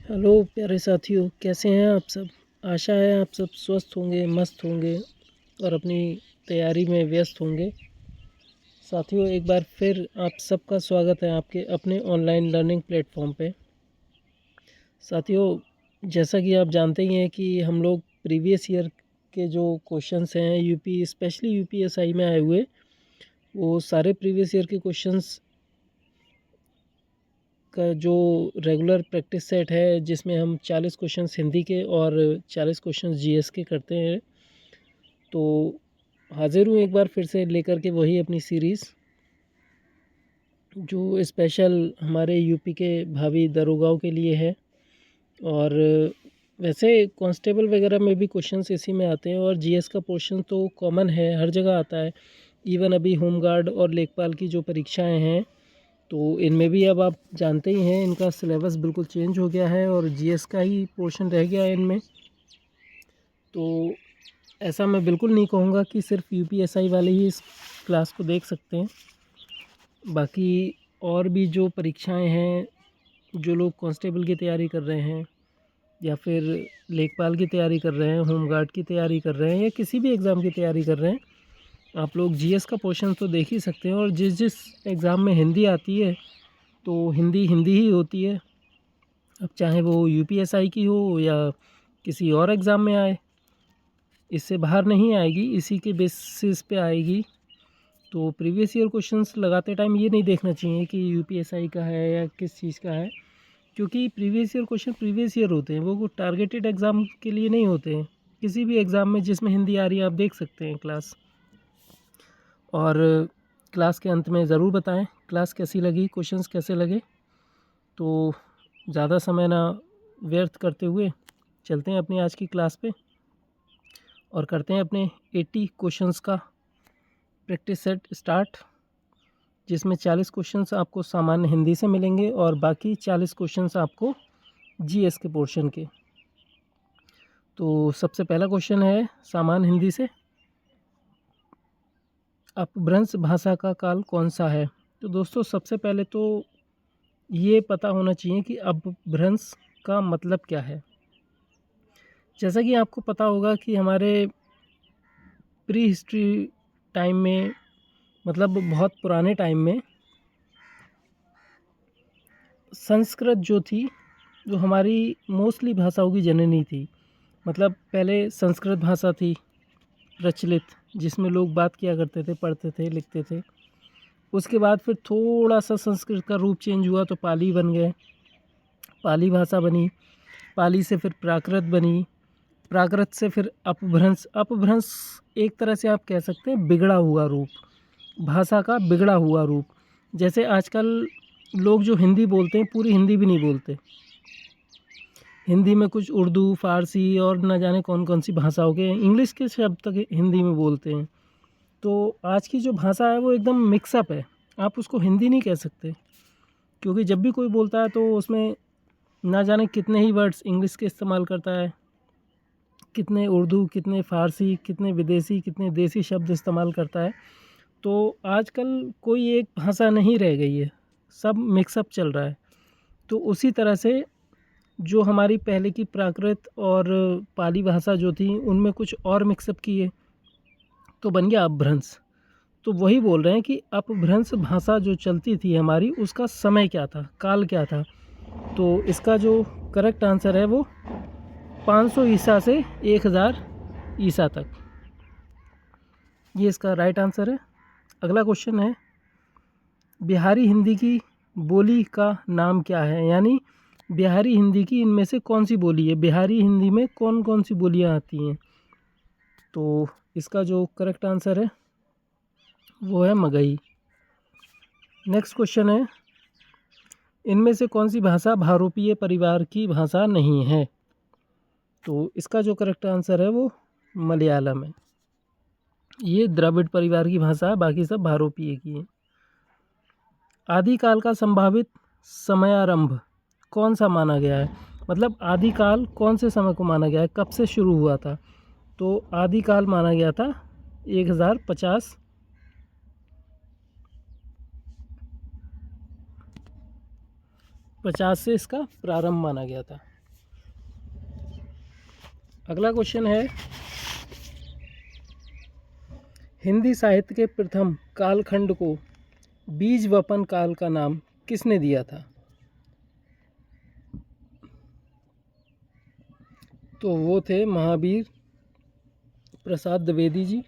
Hello प्यारे साथियों, कैसे हैं आप सब। आशा है आप सब स्वस्थ होंगे, मस्त होंगे और अपनी तैयारी में व्यस्त होंगे। साथियों, एक बार फिर आप सबका स्वागत है आपके अपने ऑनलाइन लर्निंग प्लेटफॉर्म पे। साथियों, जैसा कि आप जानते ही हैं कि हम लोग प्रीवियस ईयर के जो क्वेश्चंस हैं यूपी स्पेशली यूपीएसआई में आए हुए, वो सारे प्रीवियस ईयर के क्वेश्चंस का जो रेगुलर प्रैक्टिस सेट है, जिसमें हम 40 क्वेश्चंस हिंदी के और 40 क्वेश्चंस जीएस के करते हैं। तो हाजिर हूँ एक बार फिर से लेकर के वही अपनी सीरीज़, जो स्पेशल हमारे यूपी के भावी दरोगाओं के लिए है। और वैसे कांस्टेबल वगैरह में भी क्वेश्चंस इसी में आते हैं और जीएस का पोर्शन तो कॉमन है, हर जगह आता है। इवन अभी होमगार्ड और लेखपाल की जो परीक्षाएं हैं, तो इनमें भी अब आप जानते ही हैं इनका सिलेबस बिल्कुल चेंज हो गया है और जीएस का ही पोर्शन रह गया है इनमें। तो ऐसा मैं बिल्कुल नहीं कहूँगा कि सिर्फ यूपीएसआई वाले ही इस क्लास को देख सकते हैं। बाकी और भी जो परीक्षाएं हैं, जो लोग कांस्टेबल की तैयारी कर रहे हैं या फिर लेखपाल की तैयारी कर रहे हैं, होमगार्ड की तैयारी कर रहे हैं या किसी भी एग्ज़ाम की तैयारी कर रहे हैं, आप लोग जीएस का पोर्शन तो देख ही सकते हैं। और जिस जिस एग्ज़ाम में हिंदी आती है तो हिंदी हिंदी ही होती है, अब चाहे वो यूपीएसआई की हो या किसी और एग्ज़ाम में आए, इससे बाहर नहीं आएगी, इसी के बेसिस पे आएगी। तो प्रीवियस ईयर क्वेश्चंस लगाते टाइम ये नहीं देखना चाहिए कि यूपीएसआई का है या किस चीज़ का है, क्योंकि previous year question previous year होते हैं, वो टारगेटेड एग्ज़ाम के लिए नहीं होते हैं। किसी भी एग्ज़ाम में जिसमें हिंदी आ रही है आप देख सकते हैं क्लास। और क्लास के अंत में ज़रूर बताएं क्लास कैसी लगी, क्वेश्चंस कैसे लगे। तो ज़्यादा समय ना व्यर्थ करते हुए चलते हैं अपनी आज की क्लास पे और करते हैं अपने 80 क्वेश्चंस का प्रैक्टिस सेट स्टार्ट, जिसमें 40 क्वेश्चंस आपको सामान्य हिंदी से मिलेंगे और बाकी 40 क्वेश्चंस आपको जीएस के पोर्शन के। तो सबसे पहला क्वेश्चन है सामान्य हिंदी से, अपभ्रंश भाषा का काल कौन सा है। तो दोस्तों, सबसे पहले तो ये पता होना चाहिए कि अपभ्रंश का मतलब क्या है। जैसा कि आपको पता होगा कि हमारे प्री हिस्ट्री टाइम में, मतलब बहुत पुराने टाइम में, संस्कृत जो थी, जो हमारी मोस्टली भाषाओं की जननी थी। मतलब पहले संस्कृत भाषा थी प्रचलित, जिसमें लोग बात किया करते थे, पढ़ते थे, लिखते थे। उसके बाद फिर थोड़ा सा संस्कृत का रूप चेंज हुआ तो पाली बन गए, पाली भाषा बनी। पाली से फिर प्राकृत बनी, प्राकृत से फिर अपभ्रंश। अपभ्रंश एक तरह से आप कह सकते हैं बिगड़ा हुआ रूप, भाषा का बिगड़ा हुआ रूप। जैसे आजकल लोग जो हिंदी बोलते हैं, पूरी हिंदी भी नहीं बोलते। हिंदी में कुछ उर्दू, फ़ारसी और न जाने कौन कौन सी भाषाओं के, इंग्लिश के शब्द तक हिंदी में बोलते हैं। तो आज की जो भाषा है वो एकदम मिक्सअप है, आप उसको हिंदी नहीं कह सकते, क्योंकि जब भी कोई बोलता है तो उसमें ना जाने कितने ही वर्ड्स इंग्लिश के इस्तेमाल करता है, कितने उर्दू, कितने फ़ारसी, कितने विदेशी, कितने देसी शब्द इस्तेमाल करता है। तो आजकल कोई एक भाषा नहीं रह गई है, सब मिक्सअप चल रहा है। तो उसी तरह से जो हमारी पहले की प्राकृत और पाली भाषा जो थी, उनमें कुछ और मिक्सअप किए तो बन गया अपभ्रंश। तो वही बोल रहे हैं कि अपभ्रंश भाषा जो चलती थी हमारी, उसका समय क्या था, काल क्या था। तो इसका जो करेक्ट आंसर है वो 500 ईसा से 1000 ईसा तक, ये इसका राइट आंसर है। अगला क्वेश्चन है, बिहारी हिंदी की बोली का नाम क्या है। यानी बिहारी हिंदी की इनमें से कौन सी बोली है, बिहारी हिंदी में कौन कौन सी बोलियां आती हैं। तो इसका जो करेक्ट आंसर है वो है मगही। नेक्स्ट क्वेश्चन है, इनमें से कौन सी भाषा भारोपीय परिवार की भाषा नहीं है। तो इसका जो करेक्ट आंसर है वो मलयालम है। ये द्रविड़ परिवार की भाषा है, बाकी सब भारोपीय की है। आदिकाल का संभावित समयारंभ कौन सा माना गया है। मतलब आदिकाल कौन से समय को माना गया है, कब से शुरू हुआ था। तो आदिकाल माना गया था 1050 से इसका प्रारंभ माना गया था। अगला क्वेश्चन है, हिंदी साहित्य के प्रथम कालखंड को बीज वपन काल का नाम किसने दिया था? तो वो थे महावीर प्रसाद द्विवेदी जी।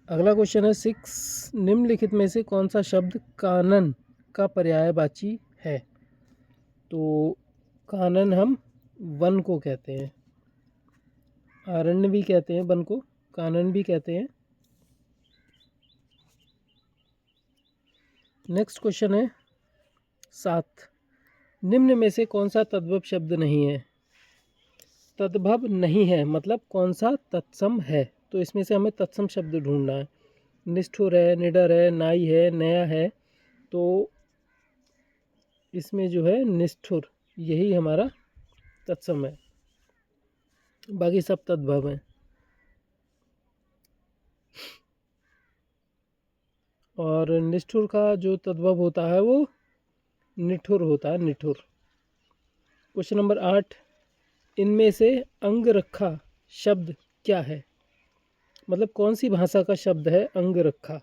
अगला क्वेश्चन है 6, निम्नलिखित में से कौन सा शब्द कानन का पर्यायवाची है? तो कानन हम वन को कहते हैं, अरण्य भी कहते हैं वन को, कानन भी कहते हैं। नेक्स्ट क्वेश्चन है 7, निम्न में से कौन सा तद्भव शब्द नहीं है? तद्भव नहीं है मतलब कौन सा तत्सम है, तो इसमें से हमें तत्सम शब्द ढूंढना है। निष्ठुर है, निडर है, नाई है, नया है, तो इसमें जो है निष्ठुर यही हमारा तत्सम है, बाकी सब तद्भव हैं। और निष्ठुर का जो तद्भव होता है वो निठुर होता है, निठुर। क्वेश्चन नंबर 8, इनमें से अंगरखा शब्द क्या है? मतलब कौन सी भाषा का शब्द है अंगरखा?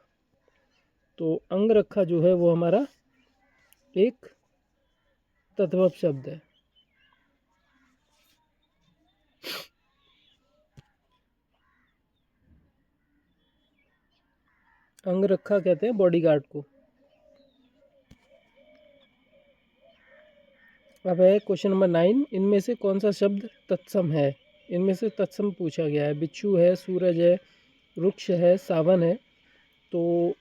तो अंगरखा जो है वो हमारा एक तद्भव शब्द है। अंगरखा कहते हैं बॉडीगार्ड को। अब है क्वेश्चन नंबर 9, इनमें से कौन सा शब्द तत्सम है? इनमें से तत्सम पूछा गया है। बिच्छू है, सूरज है, वृक्ष है, सावन है, तो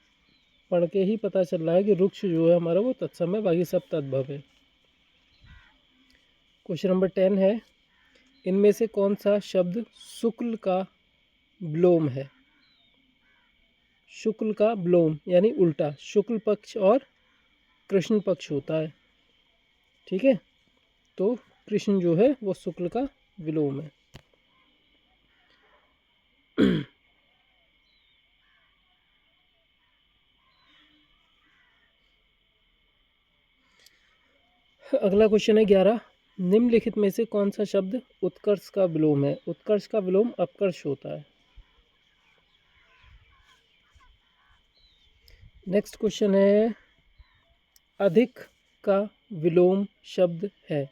पढ़ के ही पता चल रहा है कि वृक्ष जो है हमारा वो तत्सम है, बाकी सब तद्भव है। क्वेश्चन नंबर 10 है, इनमें से कौन सा शब्द शुक्ल का विलोम है? शुक्ल का विलोम यानी उल्टा, शुक्ल पक्ष और कृष्ण पक्ष होता है, ठीक है, तो कृष्ण जो है वो शुक्ल का विलोम है। अगला क्वेश्चन है 11, निम्नलिखित में से कौन सा शब्द उत्कर्ष का विलोम है? उत्कर्ष का विलोम अपकर्ष होता है। नेक्स्ट क्वेश्चन है, अधिक का विलोम शब्द है?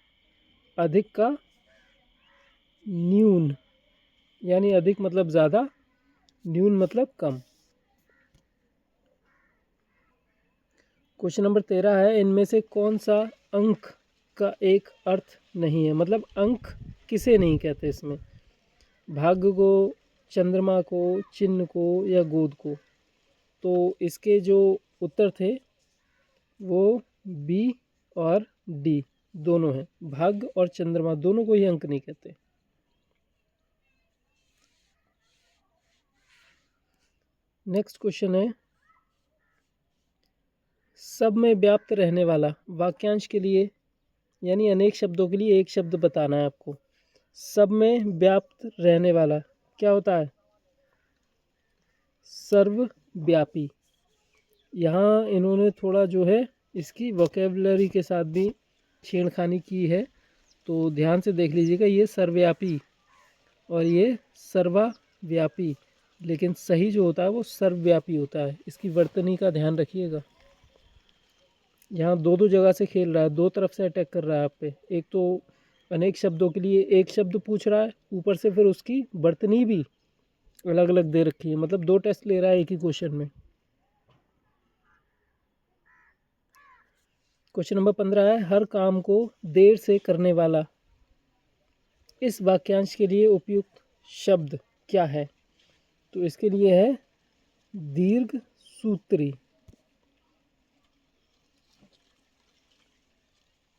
अधिक का न्यून, यानी अधिक मतलब ज़्यादा, न्यून मतलब कम। क्वेश्चन नंबर 13 है, इनमें से कौन सा अंक का एक अर्थ नहीं है? मतलब अंक किसे नहीं कहते इसमें? भाग्य को, चंद्रमा को, चिन्ह को या गोद को? तो इसके जो उत्तर थे वो बी और डी दोनों हैं, भाग्य और चंद्रमा दोनों को ही अंक नहीं कहते। नेक्स्ट क्वेश्चन है, सब में व्याप्त रहने वाला वाक्यांश के लिए यानी अनेक शब्दों के लिए एक शब्द बताना है आपको। सब में व्याप्त रहने वाला क्या होता है? सर्वव्यापी। यहाँ इन्होंने थोड़ा जो है इसकी वोकेबलरी के साथ भी छेड़खानी की है, तो ध्यान से देख लीजिएगा। ये सर्वव्यापी और ये सर्वव्यापी, लेकिन सही जो होता है वो सर्वव्यापी होता है। इसकी वर्तनी का ध्यान रखिएगा। यहाँ दो दो जगह से खेल रहा है, दो तरफ से अटैक कर रहा है आप पे। एक तो अनेक शब्दों के लिए एक शब्द पूछ रहा है, ऊपर से फिर उसकी वर्तनी भी अलग अलग दे रखी है, मतलब दो टेस्ट ले रहा है एक ही क्वेश्चन में। क्वेश्चन नंबर 15 है, हर काम को देर से करने वाला इस वाक्यांश के लिए उपयुक्त शब्द क्या है? तो इसके लिए है दीर्घ सूत्री।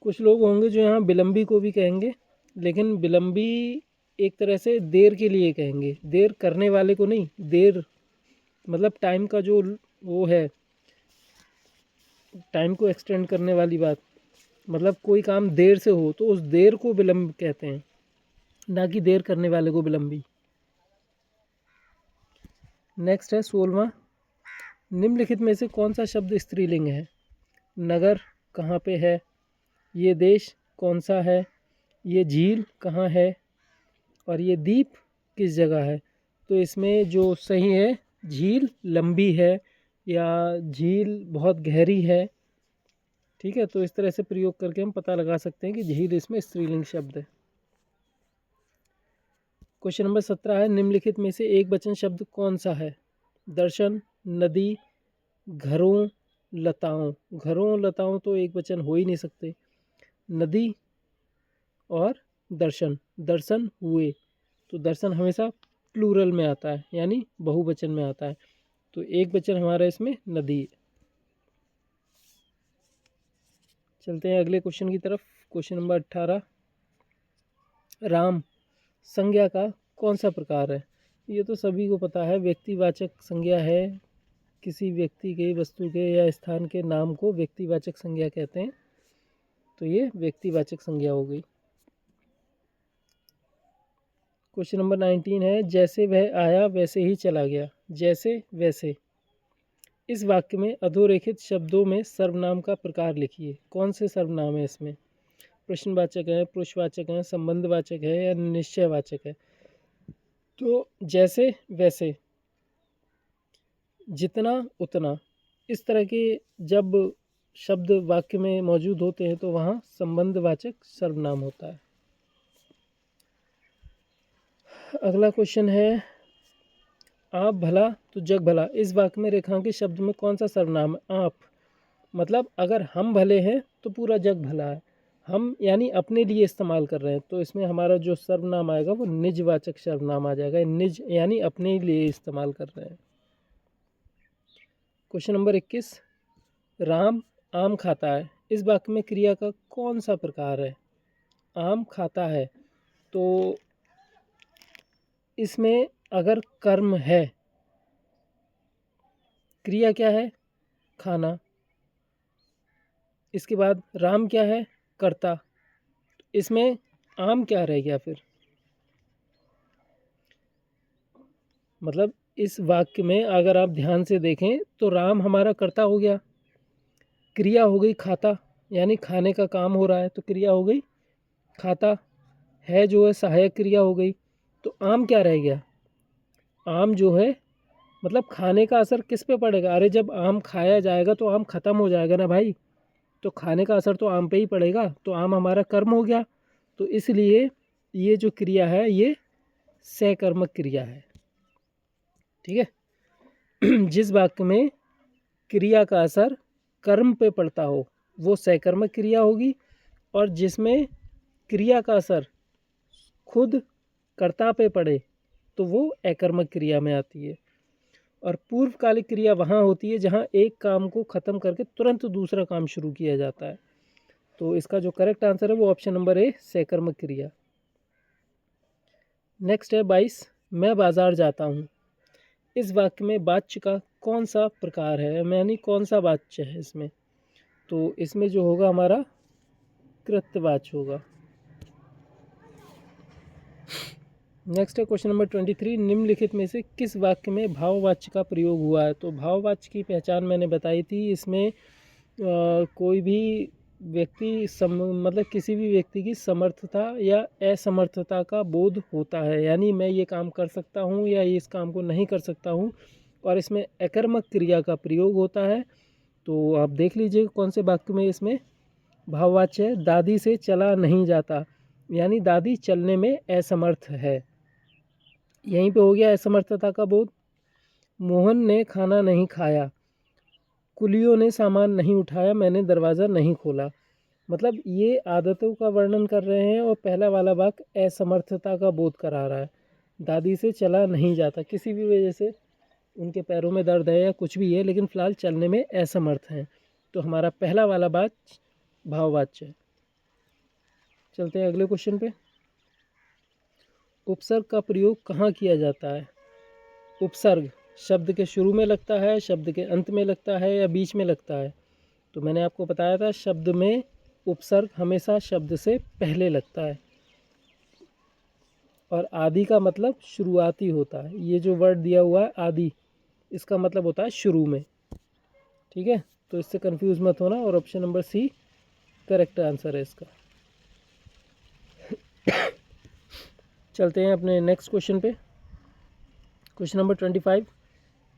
कुछ लोग होंगे जो यहाँ विलंबी को भी कहेंगे, लेकिन विलंबी एक तरह से देर के लिए कहेंगे, देर करने वाले को नहीं। देर मतलब टाइम का जो वो है, टाइम को एक्सटेंड करने वाली बात, मतलब कोई काम देर से हो तो उस देर को विलंब कहते हैं, ना कि देर करने वाले को विलंबी। नेक्स्ट है 16वां, निम्नलिखित में से कौन सा शब्द स्त्रीलिंग है? नगर कहाँ पे है? ये देश कौन सा है? ये झील कहाँ है? और ये द्वीप किस जगह है? तो इसमें जो सही है, झील लंबी है या झील बहुत गहरी है। ठीक है, तो इस तरह से प्रयोग करके हम पता लगा सकते हैं कि झील इसमें स्त्रीलिंग शब्द है। क्वेश्चन नंबर 17 है, निम्नलिखित में से एक वचन शब्द कौन सा है? दर्शन, नदी, घरों, लताओं। घरों लताओं तो एक वचन हो ही नहीं सकते। नदी और दर्शन, दर्शन हुए, तो दर्शन हमेशा प्लूरल में आता है यानी बहुवचन में आता है, तो एक वचन हमारा इसमें नदी है। चलते हैं अगले क्वेश्चन की तरफ। क्वेश्चन नंबर 18, राम संज्ञा का कौन सा प्रकार है? ये तो सभी को पता है, व्यक्तिवाचक संज्ञा है। किसी व्यक्ति के, वस्तु के या स्थान के नाम को व्यक्तिवाचक संज्ञा कहते हैं, तो ये व्यक्तिवाचक संज्ञा हो गई। क्वेश्चन नंबर 19 है, जैसे वह आया वैसे ही चला गया। जैसे वैसे, इस वाक्य में अधोरेखित शब्दों में सर्वनाम का प्रकार लिखिए। कौन से सर्वनाम है इसमें? प्रश्नवाचक है, पुरुषवाचक है, संबंधवाचक है या निश्चयवाचक है? तो जैसे वैसे, जितना उतना, इस तरह के जब शब्द वाक्य में मौजूद होते हैं तो वहाँ संबंधवाचक सर्वनाम होता है। अगला क्वेश्चन है, आप भला तो जग भला, इस वाक्य में रेखांकित शब्द में कौन सा सर्वनाम है? आप मतलब अगर हम भले हैं तो पूरा जग भला है, हम यानी अपने लिए इस्तेमाल कर रहे हैं, तो इसमें हमारा जो सर्वनाम आएगा वो निजवाचक सर्वनाम आ जाएगा। निज यानी अपने लिए इस्तेमाल कर रहे हैं। क्वेश्चन नंबर 21, राम आम खाता है, इस वाक्य में क्रिया का कौन सा प्रकार है? आम खाता है, तो इसमें अगर कर्म है, क्रिया क्या है? खाना, इसके बाद राम क्या है? कर्ता, इसमें आम क्या रह गया फिर? मतलब इस वाक्य में अगर आप ध्यान से देखें तो राम हमारा कर्ता हो गया, क्रिया हो गई खाता, यानी खाने का काम हो रहा है तो क्रिया हो गई खाता, है जो है सहायक क्रिया हो गई, तो आम क्या रह गया? आम जो है मतलब खाने का असर किस पे पड़ेगा? अरे जब आम खाया जाएगा तो आम खत्म हो जाएगा ना भाई, तो खाने का असर तो आम पे ही पड़ेगा, तो आम हमारा कर्म हो गया, तो इसलिए ये जो क्रिया है ये सकर्मक क्रिया है। ठीक है। जिस वाक्य में क्रिया का असर कर्म पे पड़ता हो वो सकर्मक क्रिया होगी, और जिसमें क्रिया का असर खुद कर्ता पे पड़े तो वो अकर्मक क्रिया में आती है। और पूर्वकालिक क्रिया वहाँ होती है जहाँ एक काम को ख़त्म करके तुरंत दूसरा काम शुरू किया जाता है, तो इसका जो करेक्ट आंसर है वो ऑप्शन नंबर ए, सकर्मक क्रिया। नेक्स्ट है 22, मैं बाज़ार जाता हूँ, इस वाक्य में वाच्य का कौन सा प्रकार है, यानी कौन सा वाच्य है इसमें? तो इसमें जो होगा हमारा कृत्यवाच्य होगा। नेक्स्ट है क्वेश्चन नंबर 23, निम्नलिखित में से किस वाक्य में भाववाच्य का प्रयोग हुआ है? तो भाववाच्य की पहचान मैंने बताई थी, इसमें कोई भी व्यक्ति मतलब किसी भी व्यक्ति की समर्थता या असमर्थता का बोध होता है, यानी मैं ये काम कर सकता हूँ या इस काम को नहीं कर सकता हूँ, और इसमें अकर्मक क्रिया का प्रयोग होता है। तो आप देख लीजिए कौन से वाक्य में इसमें भाववाच्य है। दादी से चला नहीं जाता, यानी दादी चलने में असमर्थ है, यहीं पे हो गया असमर्थता का बोध। मोहन ने खाना नहीं खाया, कुलियों ने सामान नहीं उठाया, मैंने दरवाज़ा नहीं खोला, मतलब ये आदतों का वर्णन कर रहे हैं, और पहला वाला वाक्य असमर्थता का बोध करा रहा है। दादी से चला नहीं जाता, किसी भी वजह से उनके पैरों में दर्द है या कुछ भी है, लेकिन फ़िलहाल चलने में असमर्थ हैं, तो हमारा पहला वाला बात भाववाच्य है। चलते हैं अगले क्वेश्चन पे। उपसर्ग का प्रयोग कहाँ किया जाता है? उपसर्ग शब्द के शुरू में लगता है, शब्द के अंत में लगता है या बीच में लगता है? तो मैंने आपको बताया था शब्द में उपसर्ग हमेशा शब्द से पहले लगता है, और आदि का मतलब शुरुआती होता है। ये जो वर्ड दिया हुआ है आदि, इसका मतलब होता है शुरू में। ठीक है, तो इससे कंफ्यूज मत होना, और option number C correct answer है इसका। चलते हैं अपने नेक्स्ट क्वेश्चन पे। क्वेश्चन नंबर 25,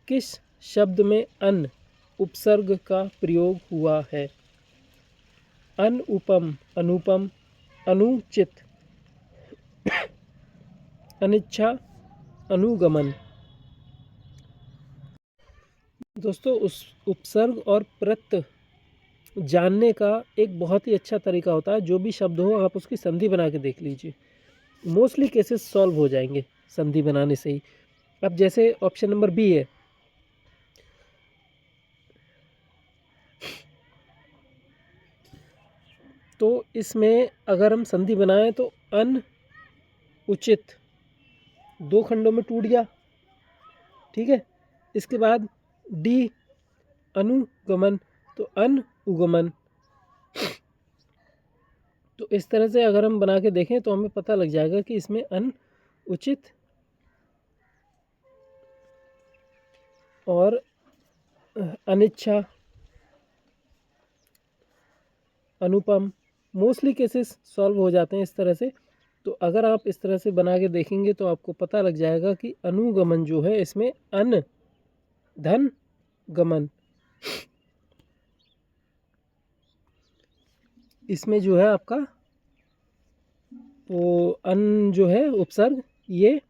किस शब्द में अन उपसर्ग का प्रयोग हुआ है? अनुपम, अनुपम, अनुचित, अनिच्छा, अनुगमन। दोस्तों, उस उपसर्ग और प्रत्यय जानने का एक बहुत ही अच्छा तरीका होता है। जो भी शब्द हो आप उसकी संधि बना के देख लीजिए, मोस्टली केसेस सॉल्व हो जाएंगे संधि बनाने से ही। अब जैसे ऑप्शन नंबर बी है, तो इसमें अगर हम संधि बनाएं तो अन उचित 2 खंडों में टूट गया, ठीक है। इसके बाद डी अनुगमन, तो अन उगमन। तो इस तरह से अगर हम बना के देखें तो हमें पता लग जाएगा कि इसमें अन उचित और अनिच्छा, अनुपम, मोस्टली केसेस सॉल्व हो जाते हैं इस तरह से। तो अगर आप इस तरह से बना के देखेंगे तो आपको पता लग जाएगा कि अनुगमन जो है इसमें अन धन गमन, इसमें जो है आपका वो अन जो है उपसर्ग ये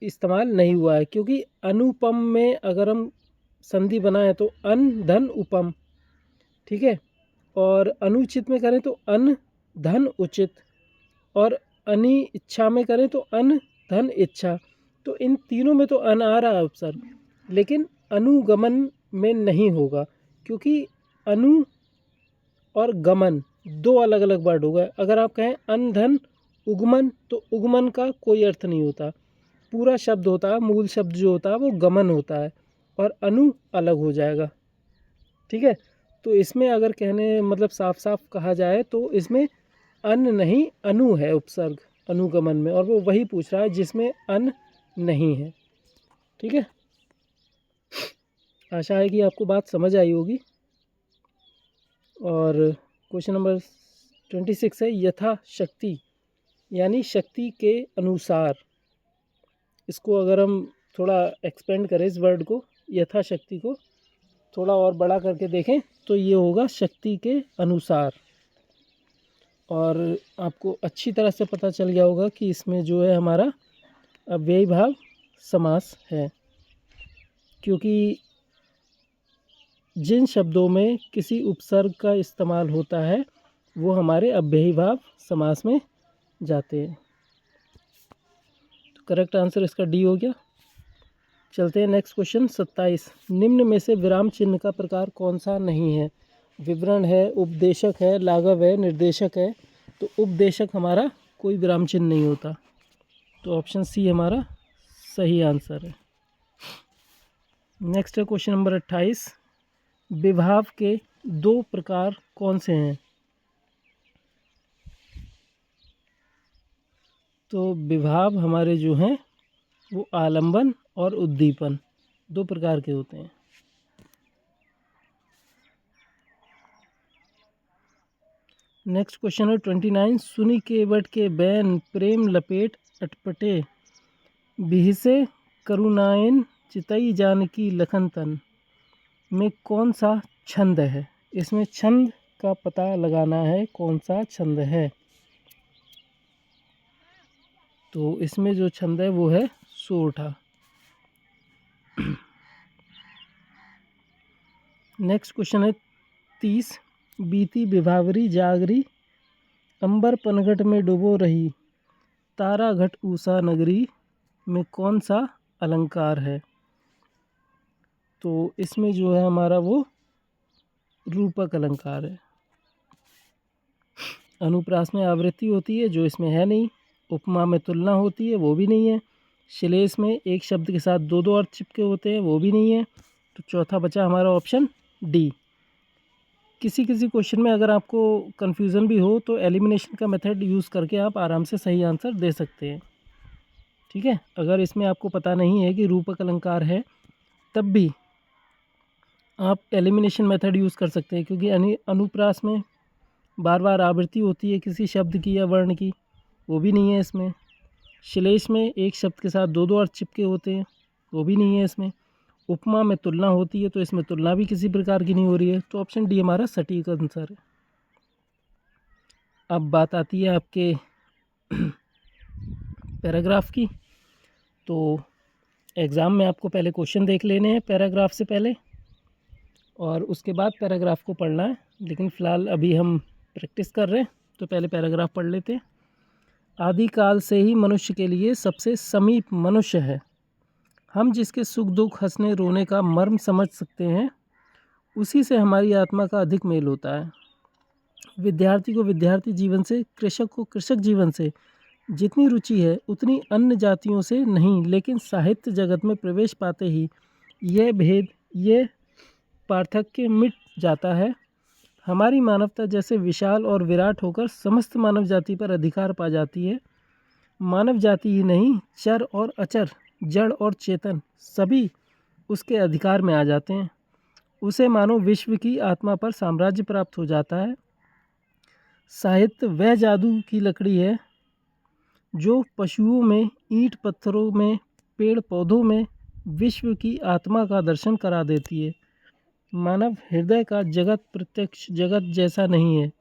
इस्तेमाल नहीं हुआ है, क्योंकि अनुपम में अगर हम संधि बनाएं तो अन धन उपम, ठीक है। और अनुचित में करें तो अन धन उचित, और अनि इच्छा में करें तो अन धन इच्छा। तो इन तीनों में तो अन आ रहा है उपसर्ग, लेकिन अनुगमन में नहीं होगा, क्योंकि अनु और गमन 2 अलग अलग वर्ड हो गए। अगर आप कहें अन धन उगमन, तो उगमन का कोई अर्थ नहीं होता, पूरा शब्द होता है, मूल शब्द जो होता है वो गमन होता है, और अनु अलग हो जाएगा, ठीक है। तो इसमें अगर कहने मतलब साफ साफ कहा जाए तो इसमें अन नहीं अनु है उपसर्ग अनुगमन में, और वो वही पूछ रहा है जिसमें अन नहीं है, ठीक है। आशा है कि आपको बात समझ आई होगी। और क्वेश्चन नंबर 26 है, यथाशक्ति यानी शक्ति के अनुसार। इसको अगर हम थोड़ा एक्सपेंड करें इस वर्ड को, यथाशक्ति को थोड़ा और बड़ा करके देखें तो ये होगा शक्ति के अनुसार। और आपको अच्छी तरह से पता चल गया होगा कि इसमें जो है हमारा अव्ययी भाव समास है, क्योंकि जिन शब्दों में किसी उपसर्ग का इस्तेमाल होता है वो हमारे अव्ययी भाव समास में जाते हैं। तो करेक्ट आंसर इसका डी हो गया। चलते हैं नेक्स्ट क्वेश्चन 27, निम्न में से विराम चिन्ह का प्रकार कौन सा नहीं है? विवरण है, उपदेशक है, लाघव है, निर्देशक है। तो उपदेशक हमारा कोई विराम चिन्ह नहीं होता, तो ऑप्शन सी हमारा सही आंसर है। नेक्स्ट है क्वेश्चन नंबर 28, विभाव के 2 प्रकार कौन से हैं? तो विभाव हमारे जो हैं वो आलंबन और उद्दीपन 2 प्रकार के होते हैं। नेक्स्ट क्वेश्चन है 29, सुनी केवट के बैन प्रेम लपेट अटपटे, बिहसे करुणायन चितई जानकी लखन तन में कौन सा छंद है? इसमें छंद का पता लगाना है, कौन सा छंद है। तो इसमें जो छंद है वो है सोरठा। नेक्स्ट क्वेश्चन है 30, बीती विभावरी जागरी, अंबर पनघट में डुबो रही, तारा घट ऊषा नगरी में कौन सा अलंकार है? तो इसमें जो है हमारा वो रूपक अलंकार है। अनुप्रास में आवृत्ति होती है जो इसमें है नहीं, उपमा में तुलना होती है वो भी नहीं है, श्लेष में एक शब्द के साथ 2 अर्थ चिपके होते हैं वो भी नहीं है। तो चौथा बचा हमारा ऑप्शन डी। किसी किसी क्वेश्चन में अगर आपको कन्फ्यूज़न भी हो तो एलिमिनेशन का मेथड यूज़ करके आप आराम से सही आंसर दे सकते हैं, ठीक है। अगर इसमें आपको पता नहीं है कि रूपक अलंकार है तब भी आप एलिमिनेशन मेथड यूज़ कर सकते हैं, क्योंकि अनुप्रास में बार बार आवृत्ति होती है किसी शब्द की या वर्ण की, वो भी नहीं है इसमें। श्लेष में एक शब्द के साथ दो दो अर्थ चिपके होते हैं, वो भी नहीं है इसमें। उपमा में तुलना होती है, तो इसमें तुलना भी किसी प्रकार की नहीं हो रही है, तो ऑप्शन डी हमारा सटीक आंसर है। अब बात आती है आपके पैराग्राफ की। तो एग्ज़ाम में आपको पहले क्वेश्चन देख लेने हैं पैराग्राफ से पहले, और उसके बाद पैराग्राफ को पढ़ना है, लेकिन फ़िलहाल अभी हम प्रैक्टिस कर रहे हैं, तो पहले पैराग्राफ पढ़ लेते हैं। आदिकाल से ही मनुष्य के लिए सबसे समीप मनुष्य है। हम जिसके सुख दुख हंसने रोने का मर्म समझ सकते हैं, उसी से हमारी आत्मा का अधिक मेल होता है। विद्यार्थी को विद्यार्थी जीवन से, कृषक को कृषक जीवन से जितनी रुचि है उतनी अन्य जातियों से नहीं, लेकिन साहित्य जगत में प्रवेश पाते ही यह भेद, यह पार्थक्य मिट जाता है। हमारी मानवता जैसे विशाल और विराट होकर समस्त मानव जाति पर अधिकार पा जाती है। मानव जाति ही नहीं, चर और अचर, जड़ और चेतन सभी उसके अधिकार में आ जाते हैं। उसे मानो विश्व की आत्मा पर साम्राज्य प्राप्त हो जाता है। साहित्य वह जादू की लकड़ी है जो पशुओं में, ईंट पत्थरों में, पेड़ पौधों में विश्व की आत्मा का दर्शन करा देती है। मानव हृदय का जगत प्रत्यक्ष जगत जैसा नहीं है।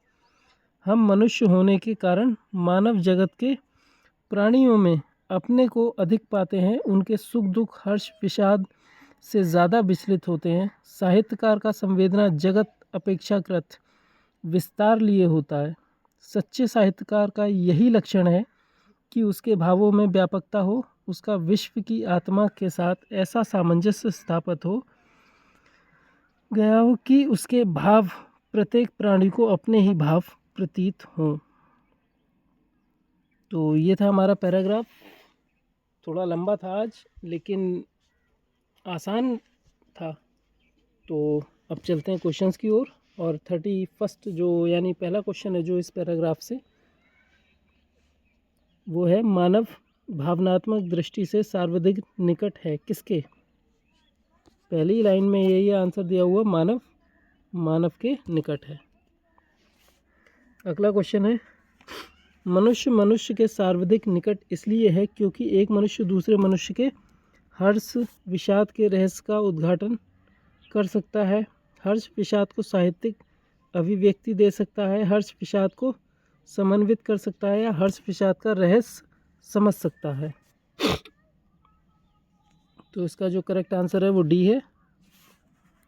हम मनुष्य होने के कारण मानव जगत के प्राणियों में अपने को अधिक पाते हैं, उनके सुख दुख हर्ष विषाद से ज़्यादा विचलित होते हैं। साहित्यकार का संवेदना जगत अपेक्षाकृत विस्तार लिए होता है। सच्चे साहित्यकार का यही लक्षण है कि उसके भावों में व्यापकता हो, उसका विश्व की आत्मा के साथ ऐसा सामंजस्य स्थापित हो गया हो कि उसके भाव प्रत्येक प्राणी को अपने ही भाव प्रतीत हों। तो ये था हमारा पैराग्राफ। थोड़ा लंबा था आज, लेकिन आसान था। तो अब चलते हैं क्वेश्चंस की ओर। और 31 जो यानी पहला क्वेश्चन है जो इस पैराग्राफ से, वो है मानव भावनात्मक दृष्टि से सर्वाधिक निकट है किसके। पहली लाइन में यही आंसर दिया हुआ, मानव मानव के निकट है। अगला क्वेश्चन है, मनुष्य मनुष्य के सर्वाधिक निकट इसलिए है क्योंकि एक मनुष्य दूसरे मनुष्य के हर्ष विषाद के रहस्य का उद्घाटन कर सकता है, हर्ष विषाद को साहित्यिक अभिव्यक्ति दे सकता है, हर्ष विषाद को समन्वित कर सकता है, या हर्ष विषाद का रहस्य समझ सकता है। तो इसका जो करेक्ट आंसर है वो डी है।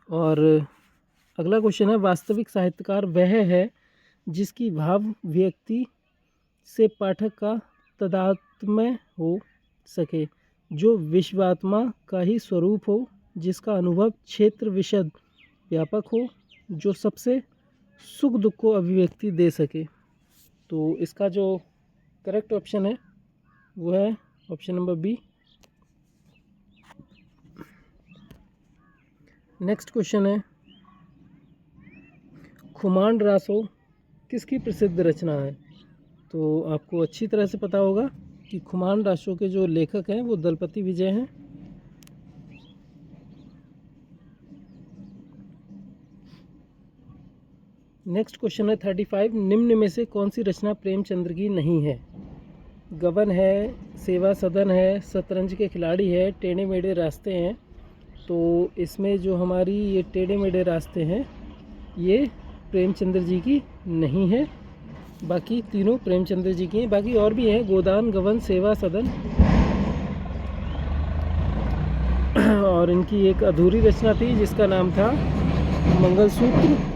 और अगला क्वेश्चन है, वास्तविक साहित्यकार वह है जिसकी भाव व्यक्ति से पाठक का तादात्म्य हो सके, जो विश्वात्मा का ही स्वरूप हो, जिसका अनुभव क्षेत्र विशद व्यापक हो, जो सबसे सुख दुख को अभिव्यक्ति दे सके। तो इसका जो करेक्ट ऑप्शन है वो है option number B. Next question है, खुमान रासो किसकी प्रसिद्ध रचना है। तो आपको अच्छी तरह से पता होगा कि खुमान रासो के जो लेखक हैं वो दलपति विजय हैं। नेक्स्ट क्वेश्चन है 35, निम्न में से कौन सी रचना प्रेमचंद्र की नहीं है। गबन है, सेवा सदन है, शतरंज के खिलाड़ी है, टेढ़े मेढ़े रास्ते हैं। तो इसमें जो हमारी ये टेढ़े मेढ़े रास्ते हैं ये प्रेमचंद्र जी की नहीं है, बाकी तीनों प्रेमचंद्र जी की हैं। बाकी और भी हैं, गोदान, गबन, सेवा सदन, और इनकी एक अधूरी रचना थी जिसका नाम था मंगलसूत्र,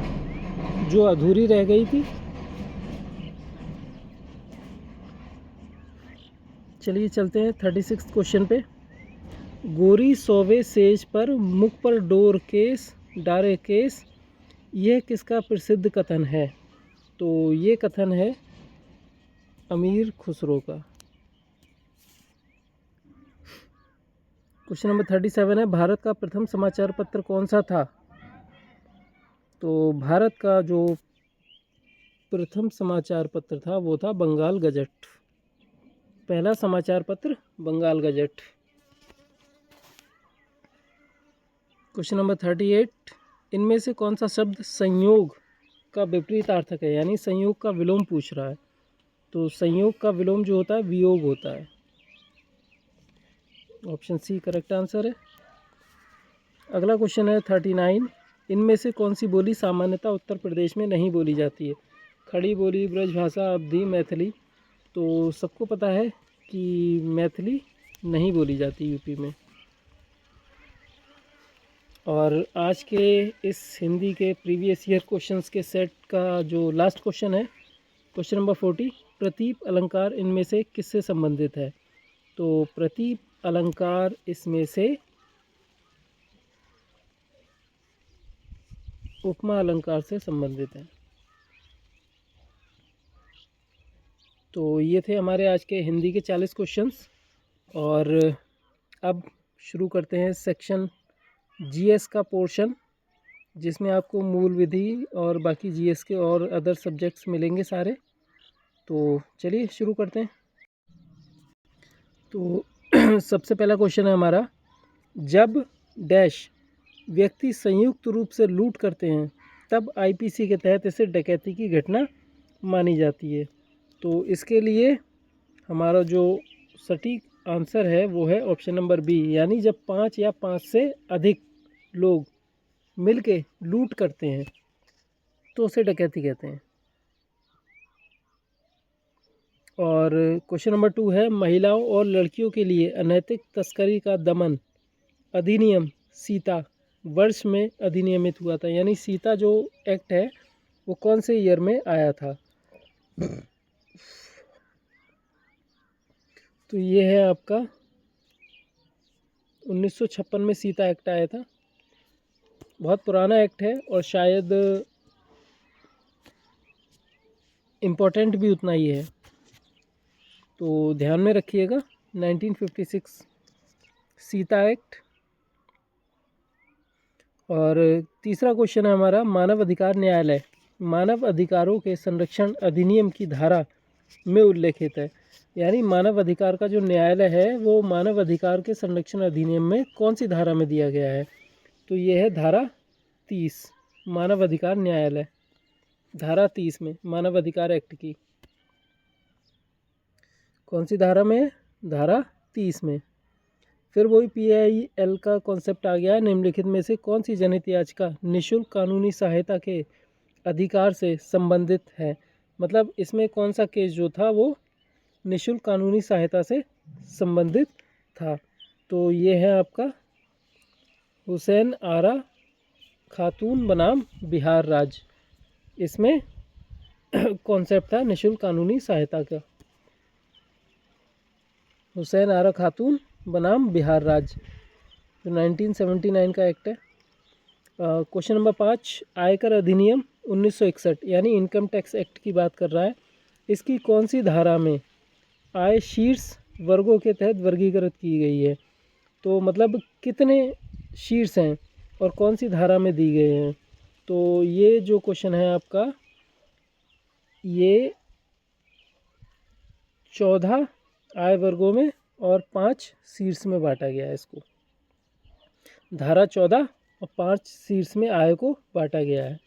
जो अधूरी रह गई थी। चलिए चलते हैं 36 क्वेश्चन पे। गोरी सोवे सेज पर मुख पर डोर केस डारे केस, यह किसका प्रसिद्ध कथन है। तो ये कथन है अमीर खुसरो का। क्वेश्चन नंबर 37 है, भारत का प्रथम समाचार पत्र कौन सा था। तो भारत का जो प्रथम समाचार पत्र था वो था बंगाल गजट। पहला समाचार पत्र बंगाल गजट। क्वेश्चन नंबर 38, इनमें से कौन सा शब्द संयोग का विपरीतार्थक है, यानी संयोग का विलोम पूछ रहा है। तो संयोग का विलोम जो होता है वियोग होता है। ऑप्शन सी करेक्ट आंसर है। अगला क्वेश्चन है 39, इनमें से कौन सी बोली सामान्यतः उत्तर प्रदेश में नहीं बोली जाती है? खड़ी बोली, ब्रजभाषा, अवधी, मैथिली। तो सबको पता है कि मैथिली नहीं बोली जाती यूपी में। और आज के इस हिंदी के प्रीवियस ईयर क्वेश्चंस के सेट का जो लास्ट क्वेश्चन है, क्वेश्चन नंबर 40, प्रतीप अलंकार इनमें से किससे संबंधित है? तो प्रतीप अलंकार इसमें से उपमा अलंकार से संबंधित है। तो ये थे हमारे आज के हिंदी के 40 क्वेश्चंस। और अब शुरू करते हैं सेक्शन जीएस का पोर्शन, जिसमें आपको मूल विधि और बाकी जीएस के और अदर सब्जेक्ट्स मिलेंगे सारे। तो चलिए शुरू करते हैं। तो सबसे पहला क्वेश्चन है हमारा, जब डैश व्यक्ति संयुक्त रूप से लूट करते हैं तब आईपीसी के तहत इसे डकैती की घटना मानी जाती है। तो इसके लिए हमारा जो सटीक आंसर है वो है ऑप्शन नंबर बी, यानी जब 5 या 5 से अधिक लोग मिलके लूट करते हैं तो उसे डकैती कहते हैं। और क्वेश्चन नंबर 2 है, महिलाओं और लड़कियों के लिए अनैतिक तस्करी का दमन अधिनियम सीता वर्ष में अधिनियमित हुआ था, यानी सीता जो एक्ट है वो कौन से ईयर में आया था? तो ये है आपका 1956 में सीता एक्ट आया था। बहुत पुराना एक्ट है और शायद इम्पोर्टेंट भी उतना ही है, तो ध्यान में रखिएगा 1956 सीता एक्ट। और तीसरा क्वेश्चन है हमारा, मानव अधिकार न्यायालय मानव अधिकारों के संरक्षण अधिनियम की धारा में उल्लेखित है, यानी मानव अधिकार का जो न्यायालय है वो मानव अधिकार के संरक्षण अधिनियम में कौन सी धारा में दिया गया है? तो ये है धारा 30, मानव अधिकार न्यायालय धारा 30 में मानव अधिकार एक्ट की। कौन सी धारा में? धारा 30 में। फिर वही PIL का कॉन्सेप्ट आ गया, निम्नलिखित में से कौन सी जनहित याचिका निःशुल्क कानूनी सहायता के अधिकार से संबंधित है? मतलब इसमें कौन सा केस जो था वो निःशुल्क कानूनी सहायता से संबंधित था? तो ये है आपका हुसैन आरा खातून बनाम बिहार राज्य, इसमें कॉन्सेप्ट था निःशुल्क कानूनी सहायता का। हुसैन आरा खातून बनाम बिहार राज्य जो 1979 का एक्ट है। क्वेश्चन नंबर 5, आयकर अधिनियम 1961 यानी इनकम टैक्स एक्ट की बात कर रहा है। इसकी कौन सी धारा में आय शीर्ष वर्गों के तहत वर्गीकृत की गई है? तो मतलब कितने शीर्ष हैं और कौन सी धारा में दी गए हैं? तो ये जो क्वेश्चन है आपका, ये 14 आय वर्गों में और 5 शीर्ष में बांटा गया है। इसको धारा 14 और 5 शीर्ष में आय को बांटा गया है।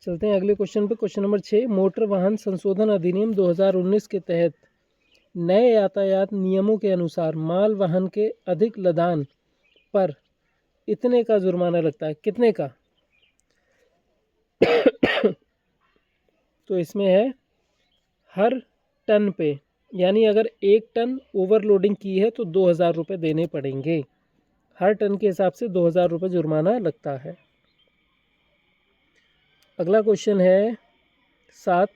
चलते हैं अगले क्वेश्चन पे। क्वेश्चन नंबर 6, मोटर वाहन संशोधन अधिनियम 2019 के तहत नए यातायात नियमों के अनुसार माल वाहन के अधिक लदान पर इतने का जुर्माना लगता है। कितने का? तो इसमें है हर टन पे, यानी अगर 1 टन ओवरलोडिंग की है तो 2000 रुपये देने पड़ेंगे। हर टन के हिसाब से 2000 रुपये जुर्माना लगता है। अगला क्वेश्चन है 7,